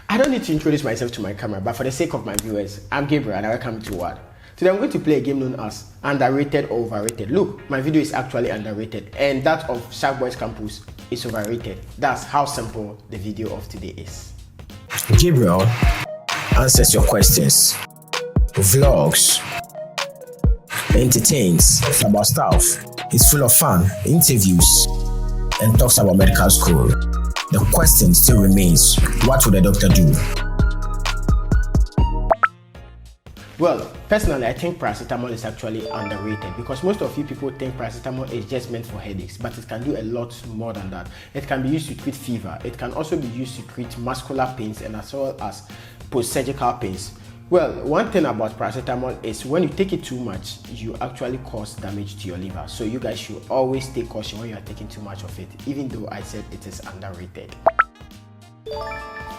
I don't need to introduce myself to my camera, but for the sake of my viewers, I'm Gabriel and I welcome to What. Today I'm going to play a game known as Underrated or Overrated. Look, my video is actually underrated and that of Shark Boys Campus is overrated. That's how simple the video of today is. Gabriel answers your questions, vlogs, entertains about stuff. He's full of fun, interviews, and talks about medical school. The question still remains, what would a doctor do? Well, personally, I think paracetamol is actually underrated because most of you people think paracetamol is just meant for headaches, but it can do a lot more than that. It can be used to treat fever. It can also be used to treat muscular pains and as well as post-surgical pains. Well, one thing about paracetamol is when you take it too much, you actually cause damage to your liver. So you guys should always take caution when you are taking too much of it, even though I said it is underrated.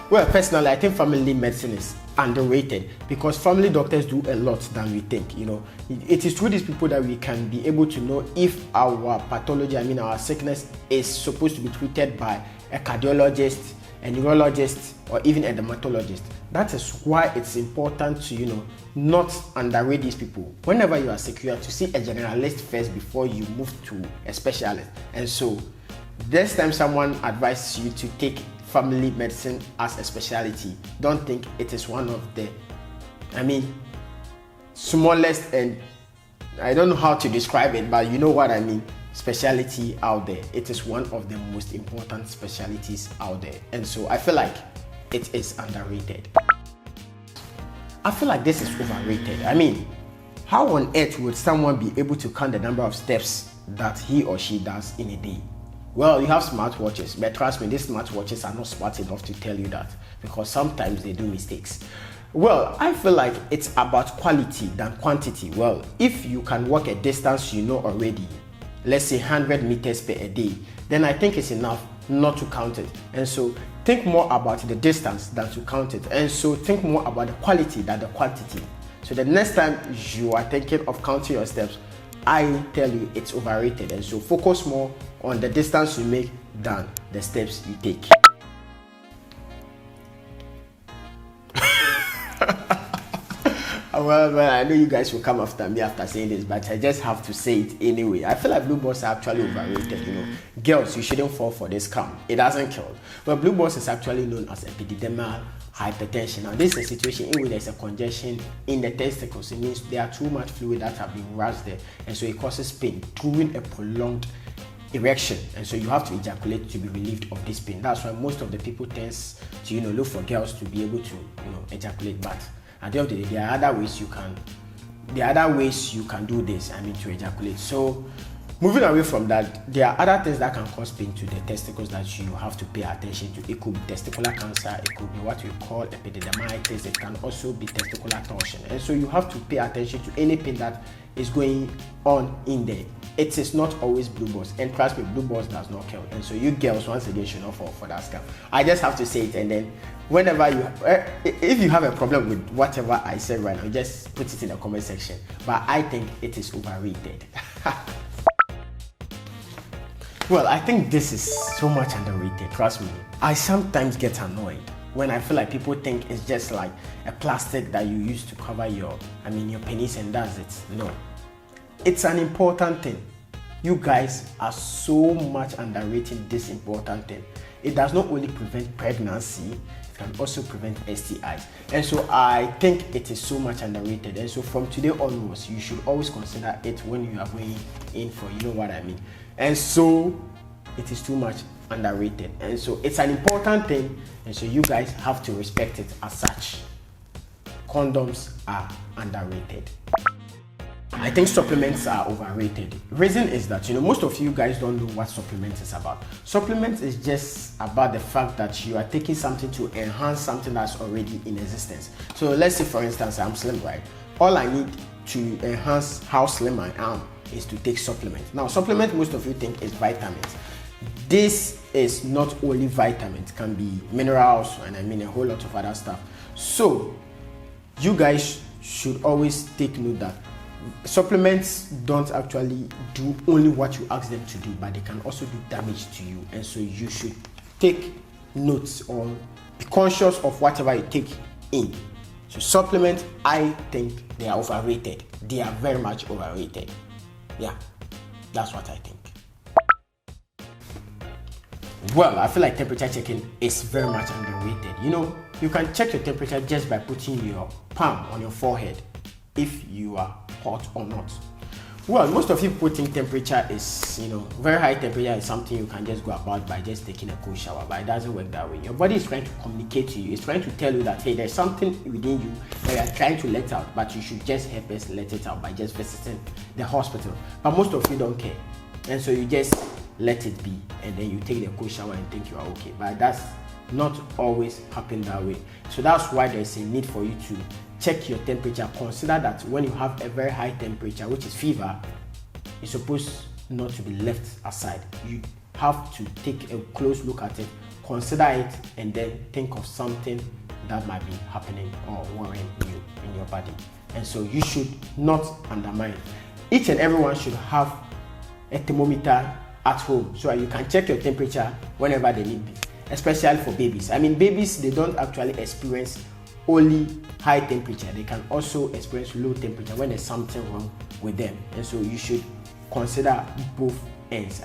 Well, personally, I think family medicine is underrated because family doctors do a lot than we think. It is through these people that we can be able to know if our pathology, our sickness is supposed to be treated by a cardiologist, a neurologist, or even a dermatologist. That is why it's important to, not underrate these people. Whenever you are secure, to see a generalist first before you move to a specialist. And so, next time someone advises you to take family medicine as a specialty, don't think it is one of the, smallest, and I don't know how to describe it, but you know what I mean, specialty out there. It is one of the most important specialties out there, and so I feel like it is underrated. I feel like this is overrated. How on earth would someone be able to count the number of steps that he or she does in a day? Well, you have smartwatches, but trust me, these smartwatches are not smart enough to tell you that because sometimes they do mistakes. Well, I feel like it's about quality than quantity. Well, if you can walk a distance you know already, let's say 100 meters per a day, then I think it's enough not to count it. And so think more about the distance than to count it. And so think more about the quality than the quantity. So the next time you are thinking of counting your steps, I tell you it's overrated. And so focus more on the distance you make than the steps you take. Well, I know you guys will come after me after saying this, but I just have to say it anyway. I feel like blue balls are actually overrated. Girls, you shouldn't fall for this scam. It doesn't kill. But blue balls is actually known as epididymal hypertension. Now, this is a situation in which there's a congestion in the testicles. It means there are too much fluid that have been rushed there, and so it causes pain during a prolonged erection, and so you have to ejaculate to be relieved of this pain. That's why most of the people tends to look for girls to be able to ejaculate, but at the end of the day, there are other ways you can do this, to ejaculate. So moving away from that, there are other things that can cause pain to the testicles that you have to pay attention to. It could be testicular cancer, it could be what we call epididymitis, it can also be testicular torsion. And so you have to pay attention to any pain that is going on in there. It is not always blue balls, and trust me, blue balls does not kill. And so you girls, once again, should not fall for that scam. I just have to say it, and then whenever if you have a problem with whatever I said right now, just put it in the comment section. But I think it is overrated. Well, I think this is so much underrated, trust me. I sometimes get annoyed when I feel like people think it's just like a plastic that you use to cover your penis and that's it. No. It's an important thing. You guys are so much underrating this important thing. It does not only prevent pregnancy, it can also prevent STIs. And so I think it is so much underrated. And so from today onwards, you should always consider it when you are going in for, And so it is too much underrated. And so it's an important thing. And so you guys have to respect it as such. Condoms are underrated. I think supplements are overrated. Reason is that most of you guys don't know what supplements is about. Supplements is just about the fact that you are taking something to enhance something that's already in existence. So let's say for instance I'm slim, right? All I need to enhance how slim I am is to take supplements. Now supplement, most of you think is vitamins. This is not only vitamins, it can be minerals and a whole lot of other stuff. So you guys should always take note that supplements don't actually do only what you ask them to do, but they can also do damage to you. And so you should take note or be conscious of whatever you take in. So supplements, I think they are overrated. They are very much overrated. Yeah, that's what I think. Well, I feel like temperature checking is very much underrated. You can check your temperature just by putting your palm on your forehead if you are hot or not. Well, most of you think temperature is, very high temperature is something you can just go about by just taking a cold shower, but it doesn't work that way. Your body is trying to communicate to you. It's trying to tell you that, hey, there's something within you that you are trying to let out, but you should just help us let it out by just visiting the hospital. But most of you don't care. And so you just let it be, and then you take the cold shower and think you are okay. But that's not always happen that way. So that's why there's a need for you to check your temperature. Consider that when you have a very high temperature, which is fever, it's supposed not to be left aside. You have to take a close look at it, consider it, and then think of something that might be happening or worrying you in your body. And so you should not undermine. Each and everyone should have a thermometer at home so you can check your temperature whenever they need be, especially for babies. Babies, they don't actually experience only high temperature. They can also experience low temperature when there's something wrong with them. And so you should consider both ends,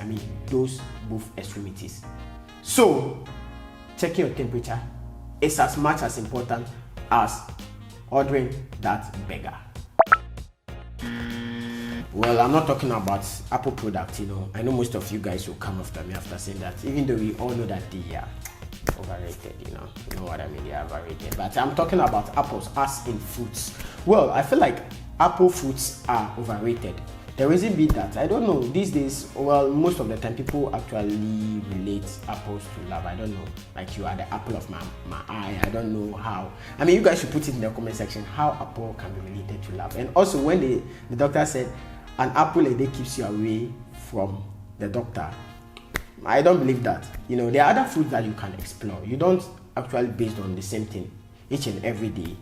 those both extremities. So checking your temperature is as much as important as ordering that burger. Well, I'm not talking about Apple products, I know most of you guys will come after me after saying that, even though we all know that they are overrated, you know what I mean, they are overrated. But I'm talking about apples as in fruits. Well, I feel like apple fruits are overrated. The reason be that, I don't know, these days, most of the time people actually relate apples to love. I don't know, like you are the apple of my eye. I don't know how. You guys should put it in the comment section how apple can be related to love. And also when the doctor said an apple a day keeps you away from the doctor, I don't believe that. There are other foods that you can explore. You don't actually based on the same thing each and every day.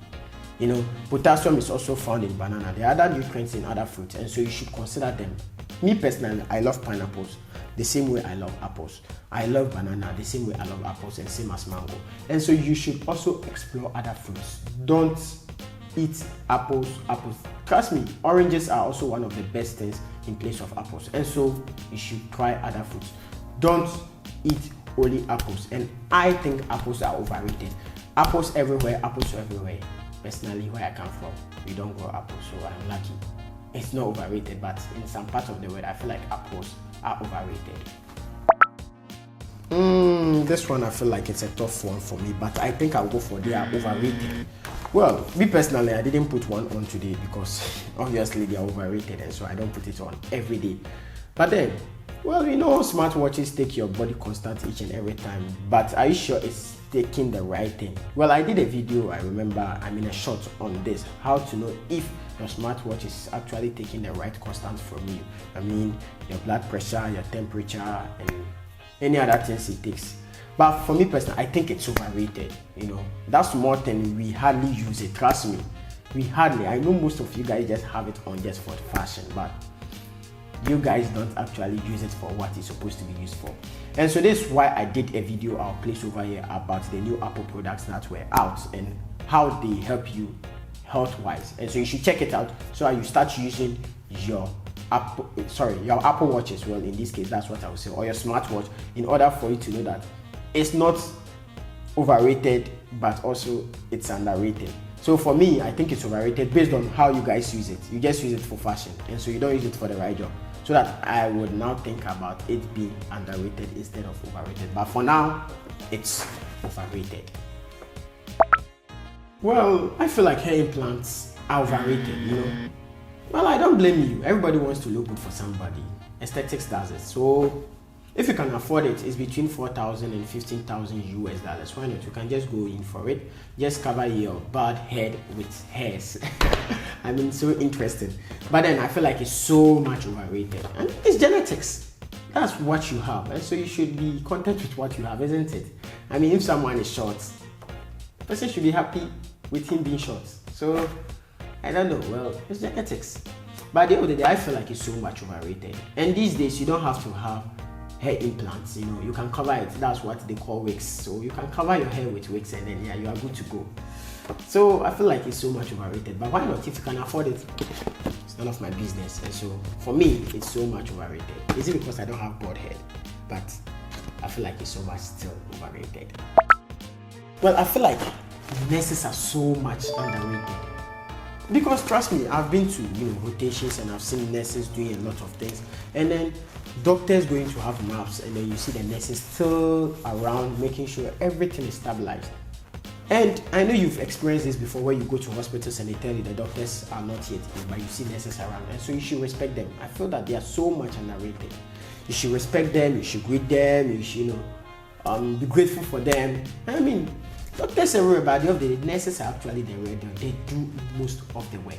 Potassium is also found in banana. There are other nutrients in other fruits, and so you should consider them. Me personally, I love pineapples the same way I love apples. I love banana the same way I love apples, and same as mango. And so you should also explore other fruits. Don't eat apples. Trust me, oranges are also one of the best things in place of apples. And so you should try other fruits. Don't eat only apples. And I think apples are overrated. Apples everywhere. Personally, where I come from, we don't grow apples, so I'm lucky. It's not overrated, but in some parts of the world, I feel like apples are overrated. This one, I feel like it's a tough one for me, but I think I'll go for they are overrated. Well, me personally, I didn't put one on today because obviously they are overrated, and so I don't put it on every day. But then, smartwatches take your body constant each and every time, but are you sure it's taking the right thing? Well, I did a video, I remember, a short on this, how to know if your smartwatch is actually taking the right constant from you. Your blood pressure, your temperature, and any other things it takes. But for me personally, I think it's overrated. That's more than we hardly use it. Trust me, I know most of you guys just have it on just for fashion, but you guys don't actually use it for what it's supposed to be used for. And so this is why I did a video I'll place over here about the new Apple products that were out and how they help you health-wise. And so you should check it out so you start using your Apple Watch as well. In this case, that's what I would say, or your smartwatch, in order for you to know that it's not overrated, but also it's underrated. So for me, I think it's overrated based on how you guys use it. You just use it for fashion, and so you don't use it for the right job. So that I would now think about it being underrated instead of overrated. But for now, it's overrated. Well, I feel like hair implants are overrated, Well, I don't blame you. Everybody wants to look good for somebody. Aesthetics does it. So if you can afford it, it's between $4,000 and $15,000 US. Why not? You can just go in for it. Just cover your bald head with hairs. So interesting. But then I feel like it's so much overrated. And it's genetics. That's what you have. And so you should be content with what you have, isn't it? If someone is short, the person should be happy with him being short. So I don't know. Well, it's genetics. But at the end of the day, I feel like it's so much overrated. And these days, you don't have to have hair implants, you can cover it. That's what they call wigs. So you can cover your hair with wigs, and then you are good to go. So I feel like it's so much overrated. But why not? If you can afford it, it's none of my business. And so for me, it's so much overrated. Is it because I don't have bald head? But I feel like it's so much still overrated. Well, I feel like nurses are so much underrated. Because trust me, I've been to rotations, and I've seen nurses doing a lot of things, and then doctors going to have naps, and then you see the nurses still around making sure everything is stabilized. And I know you've experienced this before, where you go to hospitals and they tell you the doctors are not yet in, but you see nurses around, and so you should respect them. I feel that they are so much underrated. You should respect them, you should greet them, you should be grateful for them. I mean, doctors everywhere, but the nurses are actually the real deal. They do most of the work.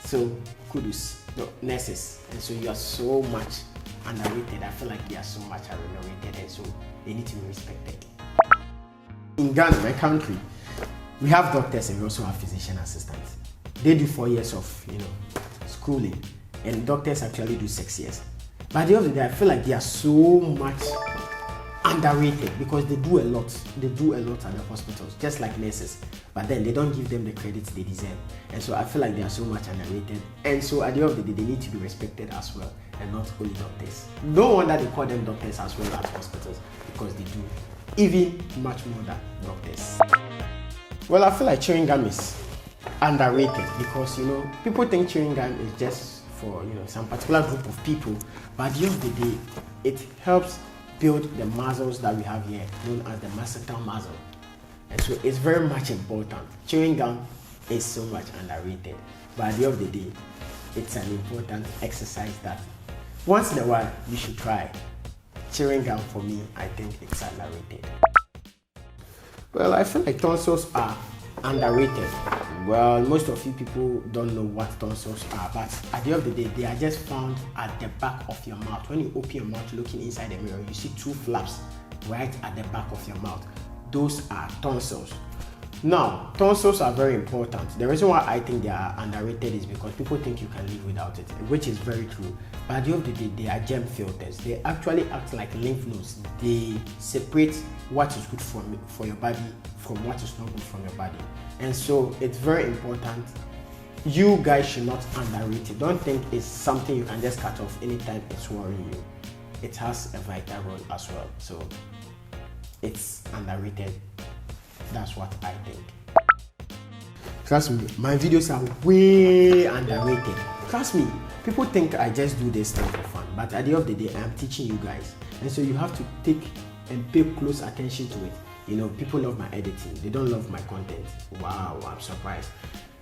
So kudos, nurses. And so you are so much underrated. I feel like they are so much underrated, and so they need to be respected. In Ghana, my country, we have doctors and we also have physician assistants. They do 4 years of schooling, and doctors actually do 6 years. But at the end of the day, I feel like they are so much underrated because they do a lot. They do a lot at the hospitals, just like nurses. But then they don't give them the credit they deserve. And so I feel like they are so much underrated. And so at the end of the day, they need to be respected as well, and not only doctors. No wonder they call them doctors as well as hospitals, because they do even much more than doctors. Well, I feel like chewing gum is underrated because people think chewing gum is just for some particular group of people, but at the end of the day, it helps build the muscles that we have here, known as the masseter muscle. And so it's very much important. Chewing gum is so much underrated, but at the end of the day, it's an important exercise that once in a while you should try. Chewing gum, for me, I think it's underrated. Well, I feel like tonsils are underrated. Well, most of you people don't know what tonsils are, but at the end of the day, they are just found at the back of your mouth. When you open your mouth looking inside the mirror, you see 2 flaps right at the back of your mouth. Those are tonsils. Now, tonsils are very important. The reason why I think they are underrated is because people think you can live without it, which is very true. But at the end of the day, they are germ filters. They actually act like lymph nodes. They separate what is good for your body from what is not good from your body. And so it's very important. You guys should not underrate it. Don't think it's something you can just cut off anytime it's worrying you. It has a vital role as well. So it's underrated. That's what I think. Trust me, my videos are way underrated. Trust me, people think I just do this thing for fun, but at the end of the day, I am teaching you guys. And so you have to take and pay close attention to it. People love my editing. They don't love my content. Wow, I'm surprised.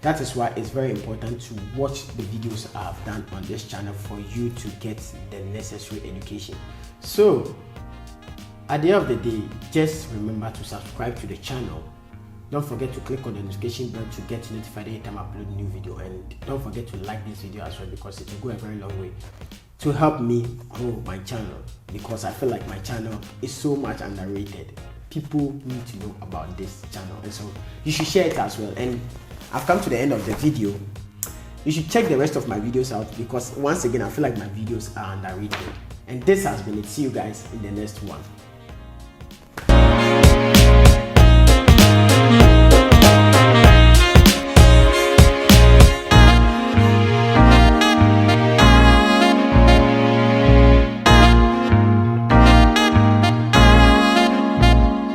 That is why it's very important to watch the videos I've done on this channel for you to get the necessary education. So, at the end of the day, just remember to subscribe to the channel. Don't forget to click on the notification bell to get notified anytime I upload a new video, and don't forget to like this video as well, because it will go a very long way to help me grow my channel, because I feel like my channel is so much underrated. People need to know about this channel, and so you should share it as well. And I've come to the end of the video. You should check the rest of my videos out, because once again, I feel like my videos are underrated. And this has been it. See you guys in the next one.